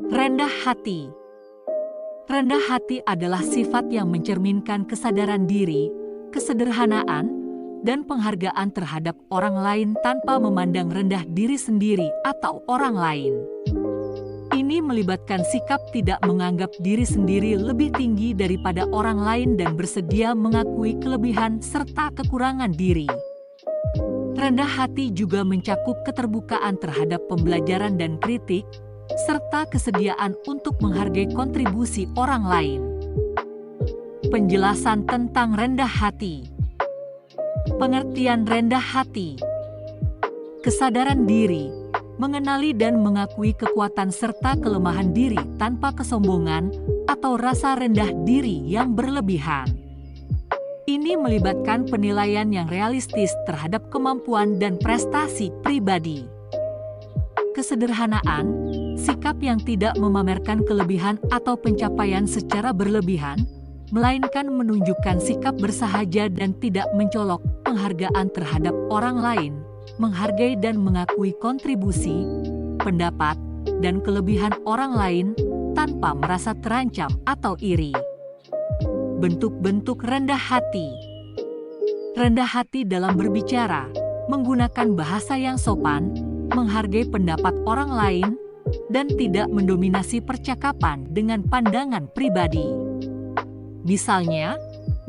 Rendah hati. Rendah hati adalah sifat yang mencerminkan kesadaran diri, kesederhanaan, dan penghargaan terhadap orang lain tanpa memandang rendah diri sendiri atau orang lain. Ini melibatkan sikap tidak menganggap diri sendiri lebih tinggi daripada orang lain dan bersedia mengakui kelebihan serta kekurangan diri. Rendah hati juga mencakup keterbukaan terhadap pembelajaran dan kritik, serta kesediaan untuk menghargai kontribusi orang lain. Penjelasan tentang rendah hati. Pengertian rendah hati. Kesadaran diri, mengenali dan mengakui kekuatan serta kelemahan diri tanpa kesombongan atau rasa rendah diri yang berlebihan. Ini melibatkan penilaian yang realistis terhadap kemampuan dan prestasi pribadi. Kesederhanaan, sikap yang tidak memamerkan kelebihan atau pencapaian secara berlebihan, melainkan menunjukkan sikap bersahaja dan tidak mencolok. Penghargaan terhadap orang lain, menghargai dan mengakui kontribusi, pendapat, dan kelebihan orang lain tanpa merasa terancam atau iri. Bentuk-bentuk rendah hati. Rendah hati dalam berbicara, menggunakan bahasa yang sopan, menghargai pendapat orang lain, dan tidak mendominasi percakapan dengan pandangan pribadi. Misalnya,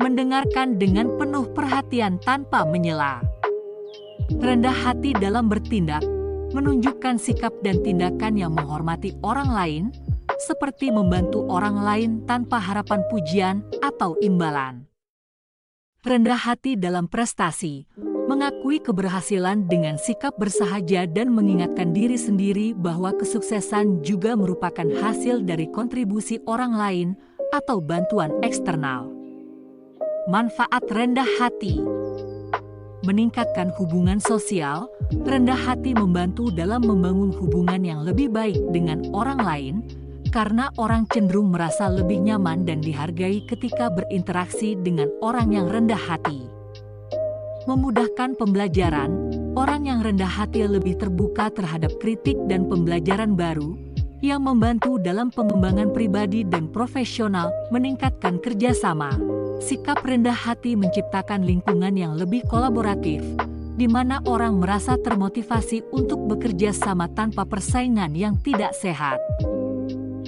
mendengarkan dengan penuh perhatian tanpa menyela. Rendah hati dalam bertindak, menunjukkan sikap dan tindakan yang menghormati orang lain, seperti membantu orang lain tanpa harapan pujian atau imbalan. Rendah hati dalam prestasi, mengakui keberhasilan dengan sikap bersahaja dan mengingatkan diri sendiri bahwa kesuksesan juga merupakan hasil dari kontribusi orang lain atau bantuan eksternal. Manfaat rendah hati. Meningkatkan hubungan sosial, rendah hati membantu dalam membangun hubungan yang lebih baik dengan orang lain, karena orang cenderung merasa lebih nyaman dan dihargai ketika berinteraksi dengan orang yang rendah hati. Memudahkan pembelajaran, orang yang rendah hati lebih terbuka terhadap kritik dan pembelajaran baru, yang membantu dalam pengembangan pribadi dan profesional, meningkatkan kerjasama. Sikap rendah hati menciptakan lingkungan yang lebih kolaboratif, di mana orang merasa termotivasi untuk bekerja sama tanpa persaingan yang tidak sehat.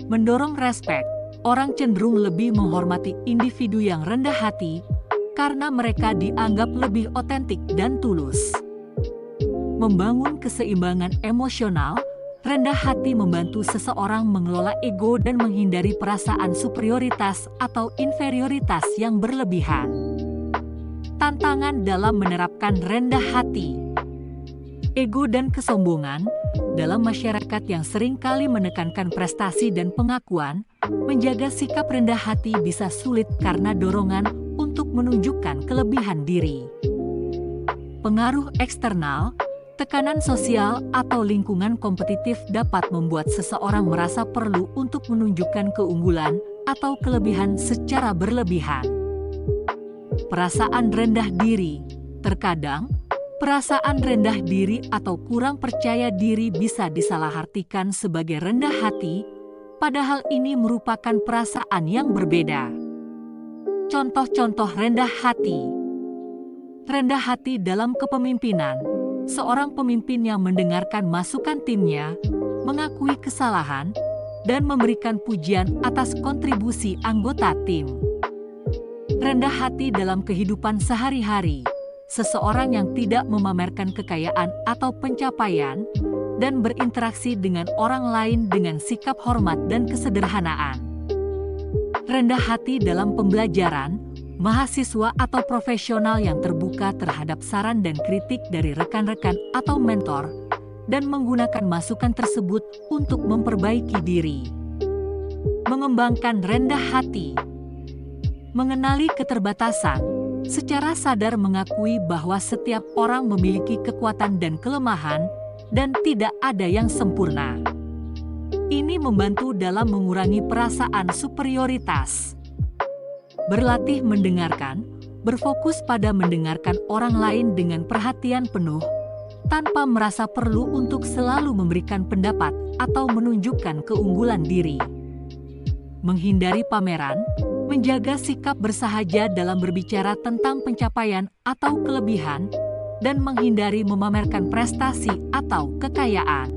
Mendorong respek, orang cenderung lebih menghormati individu yang rendah hati, karena mereka dianggap lebih otentik dan tulus. Membangun keseimbangan emosional, rendah hati membantu seseorang mengelola ego dan menghindari perasaan superioritas atau inferioritas yang berlebihan. Tantangan dalam menerapkan rendah hati. Ego dan kesombongan, dalam masyarakat yang seringkali menekankan prestasi dan pengakuan, menjaga sikap rendah hati bisa sulit karena dorongan untuk menunjukkan kelebihan diri. Pengaruh eksternal, tekanan sosial atau lingkungan kompetitif dapat membuat seseorang merasa perlu untuk menunjukkan keunggulan atau kelebihan secara berlebihan. Perasaan rendah diri. Terkadang, perasaan rendah diri atau kurang percaya diri bisa disalahartikan sebagai rendah hati, padahal ini merupakan perasaan yang berbeda. Contoh-contoh rendah hati. Rendah hati dalam kepemimpinan. Seorang pemimpin yang mendengarkan masukan timnya, mengakui kesalahan, dan memberikan pujian atas kontribusi anggota tim. Rendah hati dalam kehidupan sehari-hari. Seseorang yang tidak memamerkan kekayaan atau pencapaian, dan berinteraksi dengan orang lain dengan sikap hormat dan kesederhanaan. Rendah hati dalam pembelajaran. Mahasiswa atau profesional yang terbuka terhadap saran dan kritik dari rekan-rekan atau mentor, dan menggunakan masukan tersebut untuk memperbaiki diri. Mengembangkan rendah hati. Mengenali keterbatasan, secara sadar mengakui bahwa setiap orang memiliki kekuatan dan kelemahan, dan tidak ada yang sempurna. Ini membantu dalam mengurangi perasaan superioritas. Berlatih mendengarkan, berfokus pada mendengarkan orang lain dengan perhatian penuh, tanpa merasa perlu untuk selalu memberikan pendapat atau menunjukkan keunggulan diri. Menghindari pameran, menjaga sikap bersahaja dalam berbicara tentang pencapaian atau kelebihan, dan menghindari memamerkan prestasi atau kekayaan.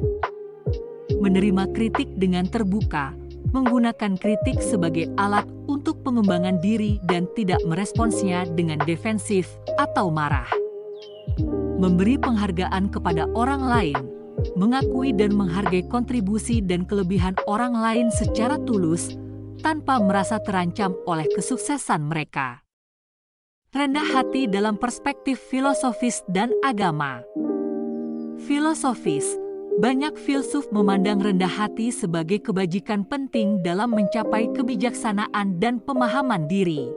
Menerima kritik dengan terbuka, menggunakan kritik sebagai alat untuk pengembangan diri dan tidak meresponsnya dengan defensif atau marah. Memberi penghargaan kepada orang lain, mengakui dan menghargai kontribusi dan kelebihan orang lain secara tulus, tanpa merasa terancam oleh kesuksesan mereka. Rendah hati dalam perspektif filosofis dan agama. Filosofis, banyak filsuf memandang rendah hati sebagai kebajikan penting dalam mencapai kebijaksanaan dan pemahaman diri.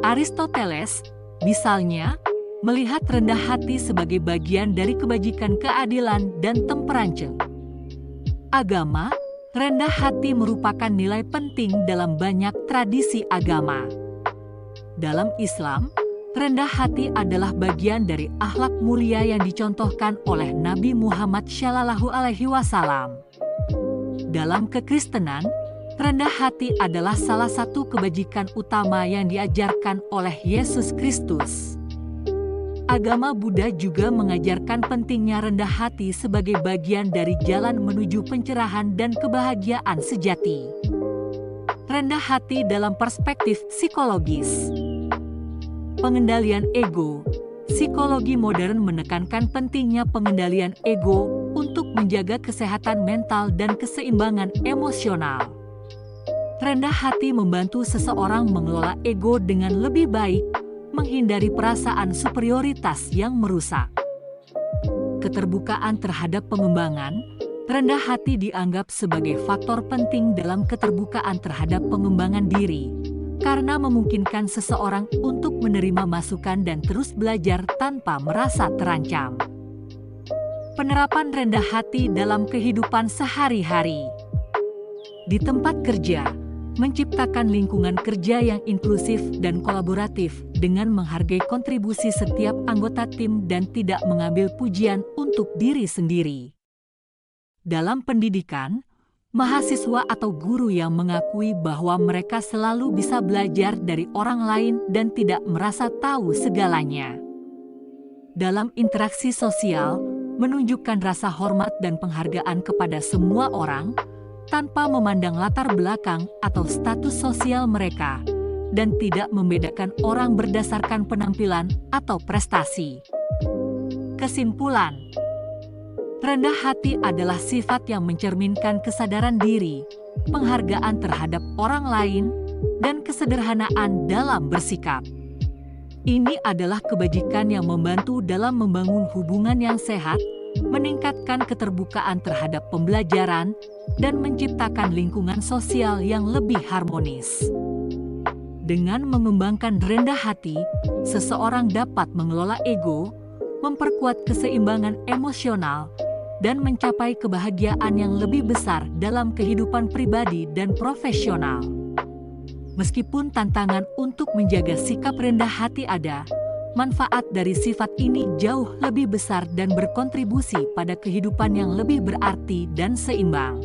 Aristoteles, misalnya, melihat rendah hati sebagai bagian dari kebajikan keadilan dan temperance. Agama, rendah hati merupakan nilai penting dalam banyak tradisi agama. Dalam Islam, rendah hati adalah bagian dari akhlak mulia yang dicontohkan oleh Nabi Muhammad SAW. Dalam kekristenan, rendah hati adalah salah satu kebajikan utama yang diajarkan oleh Yesus Kristus. Agama Buddha juga mengajarkan pentingnya rendah hati sebagai bagian dari jalan menuju pencerahan dan kebahagiaan sejati. Rendah hati dalam perspektif psikologis. Pengendalian ego. Psikologi modern menekankan pentingnya pengendalian ego untuk menjaga kesehatan mental dan keseimbangan emosional. Rendah hati membantu seseorang mengelola ego dengan lebih baik, menghindari perasaan superioritas yang merusak. Keterbukaan terhadap pengembangan. Rendah hati dianggap sebagai faktor penting dalam keterbukaan terhadap pengembangan diri, karena memungkinkan seseorang untuk menerima masukan dan terus belajar tanpa merasa terancam. Penerapan rendah hati dalam kehidupan sehari-hari. Di tempat kerja, menciptakan lingkungan kerja yang inklusif dan kolaboratif dengan menghargai kontribusi setiap anggota tim dan tidak mengambil pujian untuk diri sendiri. Dalam pendidikan, mahasiswa atau guru yang mengakui bahwa mereka selalu bisa belajar dari orang lain dan tidak merasa tahu segalanya. Dalam interaksi sosial, menunjukkan rasa hormat dan penghargaan kepada semua orang, tanpa memandang latar belakang atau status sosial mereka, dan tidak membedakan orang berdasarkan penampilan atau prestasi. Kesimpulan: rendah hati adalah sifat yang mencerminkan kesadaran diri, penghargaan terhadap orang lain, dan kesederhanaan dalam bersikap. Ini adalah kebajikan yang membantu dalam membangun hubungan yang sehat, meningkatkan keterbukaan terhadap pembelajaran, dan menciptakan lingkungan sosial yang lebih harmonis. Dengan mengembangkan rendah hati, seseorang dapat mengelola ego, memperkuat keseimbangan emosional, dan mencapai kebahagiaan yang lebih besar dalam kehidupan pribadi dan profesional. Meskipun tantangan untuk menjaga sikap rendah hati ada, manfaat dari sifat ini jauh lebih besar dan berkontribusi pada kehidupan yang lebih berarti dan seimbang.